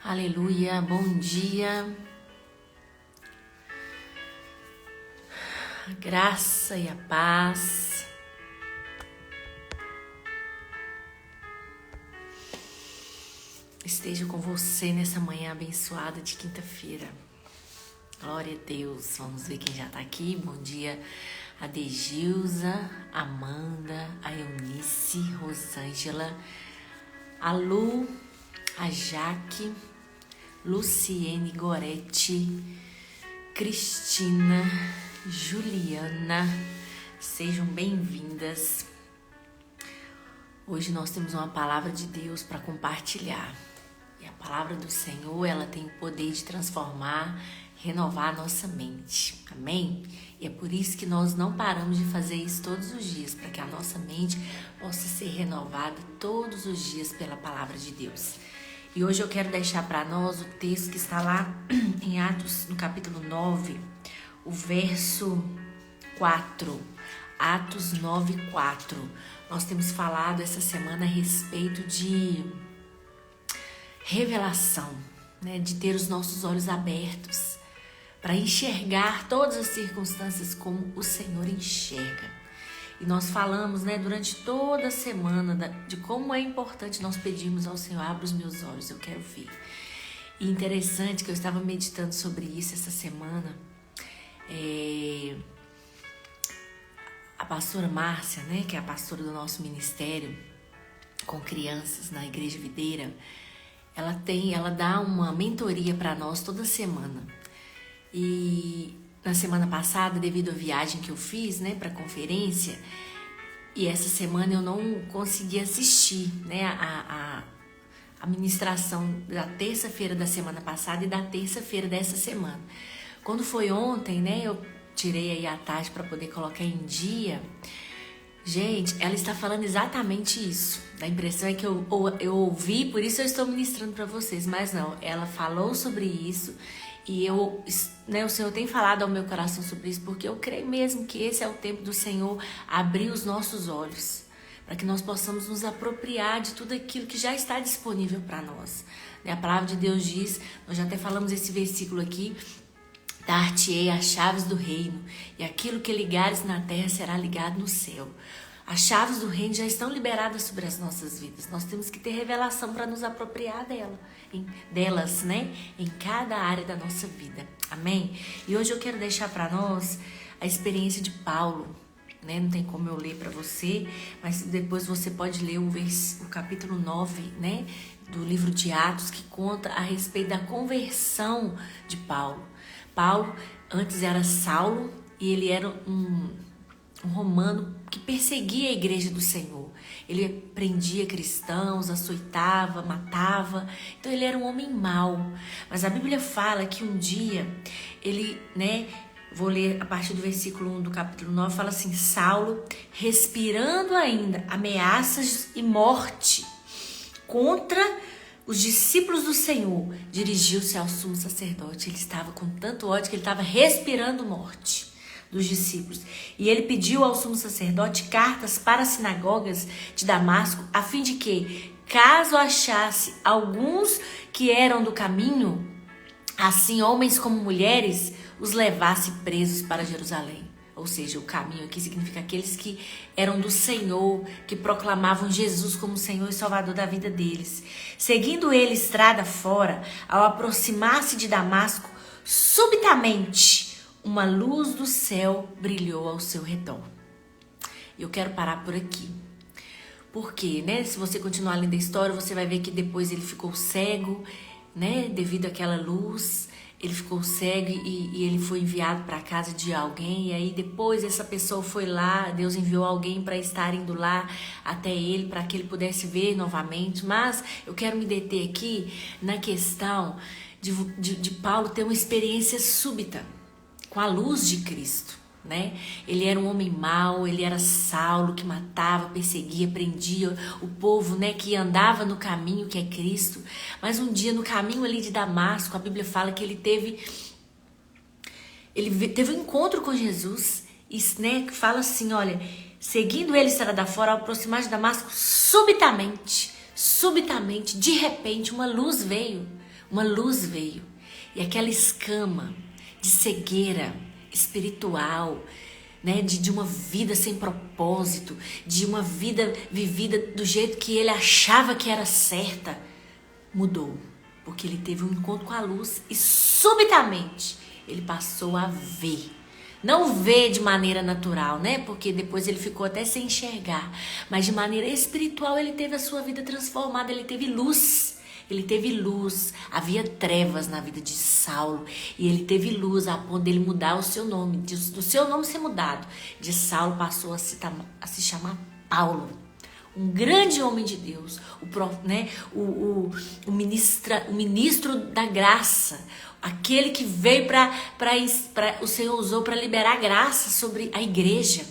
Aleluia, bom dia. A graça e a paz esteja com você nessa manhã abençoada de quinta-feira. Glória a Deus. Vamos ver quem já tá aqui. Bom dia a Degilza, Amanda, a Eunice, Rosângela, a Lu, a Jaque, Luciene Goretti, Cristina, Juliana, sejam bem-vindas. Hoje nós temos uma palavra de Deus para compartilhar. E a palavra do Senhor, ela tem o poder de transformar, renovar a nossa mente. Amém? E é por isso que nós não paramos de fazer isso todos os dias, para que a nossa mente possa ser renovada todos os dias pela palavra de Deus. E hoje eu quero deixar para nós o texto que está lá em Atos, no capítulo 9, o verso 4. Atos 9, 4. Nós temos falado essa semana a respeito de revelação, né? De ter os nossos olhos abertos para enxergar todas as circunstâncias como o Senhor enxerga. E nós falamos, né, durante toda a semana de como é importante nós pedirmos ao Senhor: abra os meus olhos, eu quero ver. E interessante que eu estava meditando sobre isso essa semana. A pastora Márcia, né, que é a pastora do nosso ministério com crianças na Igreja Videira, ela dá uma mentoria para nós toda semana. E na semana passada, devido à viagem que eu fiz, né, para a conferência, e essa semana eu não consegui assistir, né, a ministração da terça-feira da semana passada e da terça-feira dessa semana. Quando foi ontem, né, eu tirei aí a tarde para poder colocar em dia. Gente, ela está falando exatamente isso. A impressão é que eu ouvi, por isso eu estou ministrando para vocês, mas não, ela falou sobre isso. E o Senhor tem falado ao meu coração sobre isso, porque eu creio mesmo que esse é o tempo do Senhor abrir os nossos olhos, para que nós possamos nos apropriar de tudo aquilo que já está disponível para nós. A palavra de Deus diz, nós já até falamos esse versículo aqui: dar-te-ei as chaves do reino, e aquilo que ligares na terra será ligado no céu. As chaves do reino já estão liberadas sobre as nossas vidas. Nós temos que ter revelação para nos apropriar delas, né? Em cada área da nossa vida. Amém? E hoje eu quero deixar para nós a experiência de Paulo, né? Não tem como eu ler para você, mas depois você pode ler o capítulo 9, né, do livro de Atos, que conta a respeito da conversão de Paulo. Paulo antes era Saulo e ele era um romano que perseguia a igreja do Senhor. Ele prendia cristãos, açoitava, matava. Então ele era um homem mau. Mas a Bíblia fala que um dia ele, né, vou ler a partir do versículo 1 do capítulo 9, fala assim: Saulo, respirando ainda ameaças e morte contra os discípulos do Senhor, dirigiu-se ao sumo sacerdote. Ele estava com tanto ódio que ele estava respirando morte dos discípulos. E ele pediu ao sumo sacerdote cartas para as sinagogas de Damasco, a fim de que, caso achasse alguns que eram do caminho, assim homens como mulheres, os levasse presos para Jerusalém. Ou seja, o caminho aqui significa aqueles que eram do Senhor, que proclamavam Jesus como Senhor e Salvador da vida deles. Seguindo ele estrada fora, ao aproximar-se de Damasco, subitamente uma luz do céu brilhou ao seu redor. Eu quero parar por aqui. Porque, né, se você continuar lendo a história, você vai ver que depois ele ficou cego, né, devido àquela luz. Ele ficou cego e ele foi enviado para a casa de alguém. E aí depois essa pessoa foi lá, Deus enviou alguém para estar indo lá até ele, para que ele pudesse ver novamente. Mas eu quero me deter aqui na questão de Paulo ter uma experiência súbita com a luz de Cristo, né? Ele era um homem mau, ele era Saulo, que matava, perseguia, prendia o povo, né, que andava no caminho que é Cristo. Mas um dia no caminho ali de Damasco, a Bíblia fala que ele teve um encontro com Jesus, e, né, que fala assim, olha, seguindo ele estrada fora, ao aproximar de Damasco, subitamente, de repente, uma luz veio. uma luz veio. E aquela escama de cegueira espiritual, né, de uma vida sem propósito, de uma vida vivida do jeito que ele achava que era certa, mudou. Porque ele teve um encontro com a luz e subitamente ele passou a ver. Não ver de maneira natural, né? Porque depois ele ficou até sem enxergar. Mas de maneira espiritual ele teve a sua vida transformada, ele teve luz. Ele teve luz, havia trevas na vida de Saulo e ele teve luz a ponto dele mudar o seu nome, do seu nome ser mudado. De Saulo passou a se chamar Paulo, um grande homem de Deus, o ministro da graça, aquele que veio o Senhor usou para liberar graça sobre a igreja.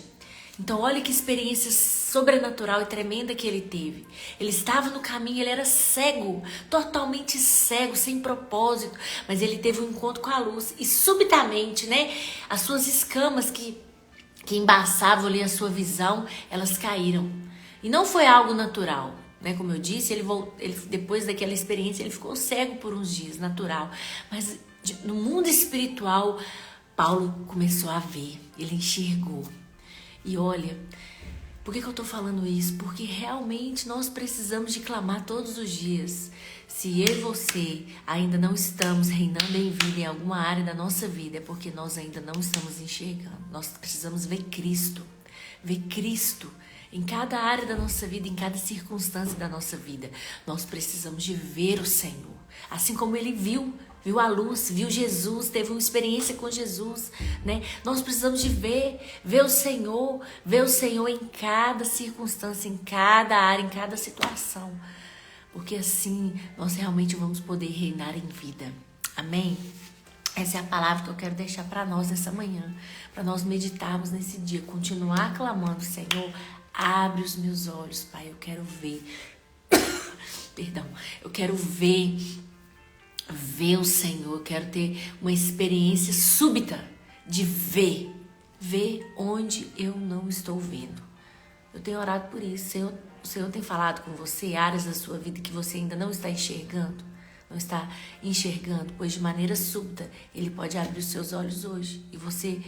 Então olha que experiência sobrenatural e tremenda que ele teve. Ele estava no caminho, ele era cego, totalmente cego, sem propósito, mas ele teve um encontro com a luz e subitamente, né, as suas escamas que embaçavam ali a sua visão, elas caíram. E não foi algo natural, né? Como eu disse, ele depois daquela experiência ele ficou cego por uns dias, natural. Mas no mundo espiritual, Paulo começou a ver, ele enxergou. E olha, por que eu tô falando isso? Porque realmente nós precisamos de clamar todos os dias. Se eu e você ainda não estamos reinando em vida em alguma área da nossa vida, é porque nós ainda não estamos enxergando. Nós precisamos ver Cristo em cada área da nossa vida, em cada circunstância da nossa vida. Nós precisamos de ver o Senhor. Assim como ele viu a luz, viu Jesus, teve uma experiência com Jesus, né? Nós precisamos de ver o Senhor em cada circunstância, em cada área, em cada situação. Porque assim nós realmente vamos poder reinar em vida. Amém? Essa é a palavra que eu quero deixar para nós nessa manhã, para nós meditarmos nesse dia, continuar clamando, Senhor, abre os meus olhos, Pai, eu quero ver. Perdão, eu quero ver o Senhor, eu quero ter uma experiência súbita de ver onde eu não estou vendo. Eu tenho orado por isso. O Senhor tem falado com você áreas da sua vida que você ainda não está enxergando, pois de maneira súbita Ele pode abrir os seus olhos hoje e você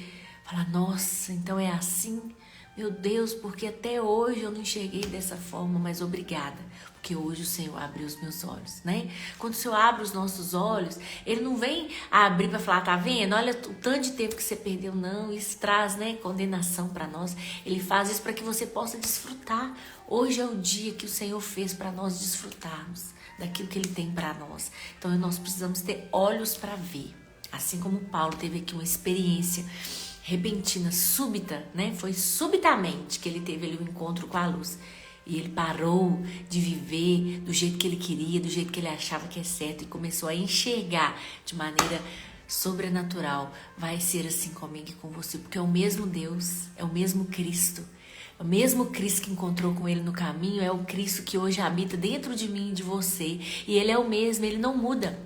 falar, nossa, então é assim? Meu Deus, porque até hoje eu não enxerguei dessa forma, mas obrigada, porque hoje o Senhor abriu os meus olhos, né? Quando o Senhor abre os nossos olhos, Ele não vem abrir para falar, tá vendo? Olha o tanto de tempo que você perdeu, não. Isso traz, né, condenação para nós. Ele faz isso para que você possa desfrutar. Hoje é o dia que o Senhor fez para nós desfrutarmos daquilo que Ele tem para nós. Então nós precisamos ter olhos para ver, assim como Paulo teve aqui uma experiência repentina, súbita, né? Foi subitamente que ele teve ali um encontro com a luz. E ele parou de viver do jeito que ele queria, do jeito que ele achava que é certo e começou a enxergar de maneira sobrenatural. Vai ser assim comigo e com você, porque é o mesmo Deus, é o mesmo Cristo. O mesmo Cristo que encontrou com ele no caminho é o Cristo que hoje habita dentro de mim e de você. E ele é o mesmo, ele não muda.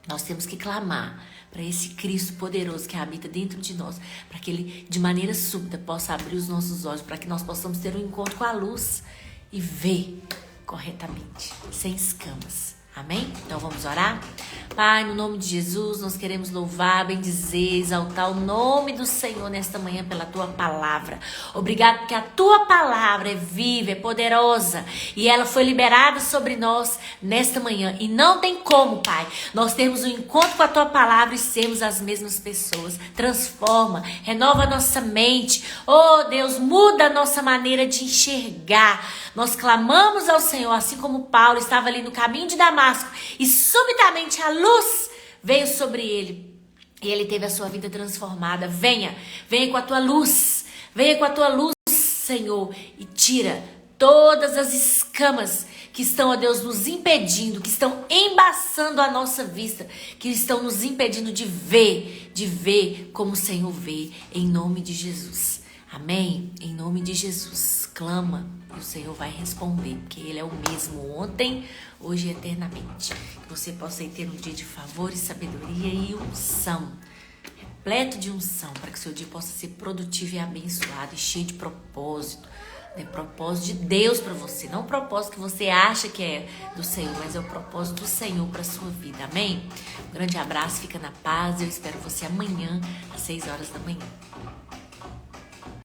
Nós temos que clamar para esse Cristo poderoso que habita dentro de nós, para que Ele, de maneira súbita, possa abrir os nossos olhos, para que nós possamos ter um encontro com a luz e ver corretamente, sem escamas. Amém? Então vamos orar? Pai, no nome de Jesus, nós queremos louvar, bendizer, exaltar o nome do Senhor nesta manhã pela Tua palavra. Obrigado porque a Tua palavra é viva, é poderosa e ela foi liberada sobre nós nesta manhã. E não tem como, Pai, nós termos um encontro com a Tua palavra e sermos as mesmas pessoas. Transforma, renova a nossa mente. Oh Deus, muda a nossa maneira de enxergar. Nós clamamos ao Senhor, assim como Paulo estava ali no caminho de Damasco e subitamente a luz veio sobre ele e ele teve a sua vida transformada. Venha com a tua luz, Senhor, e tira todas as escamas que estão, ó Deus, nos impedindo, que estão embaçando a nossa vista, que estão nos impedindo de ver como o Senhor vê, em nome de Jesus. Amém? Em nome de Jesus, clama e o Senhor vai responder, porque Ele é o mesmo ontem, hoje e eternamente. Que você possa ter um dia de favor e sabedoria e unção, repleto de unção, para que seu dia possa ser produtivo e abençoado e cheio de propósito. É propósito de Deus para você, não o propósito que você acha que é do Senhor, mas é o propósito do Senhor para sua vida, amém? Um grande abraço, fica na paz, eu espero você amanhã às 6 horas da manhã.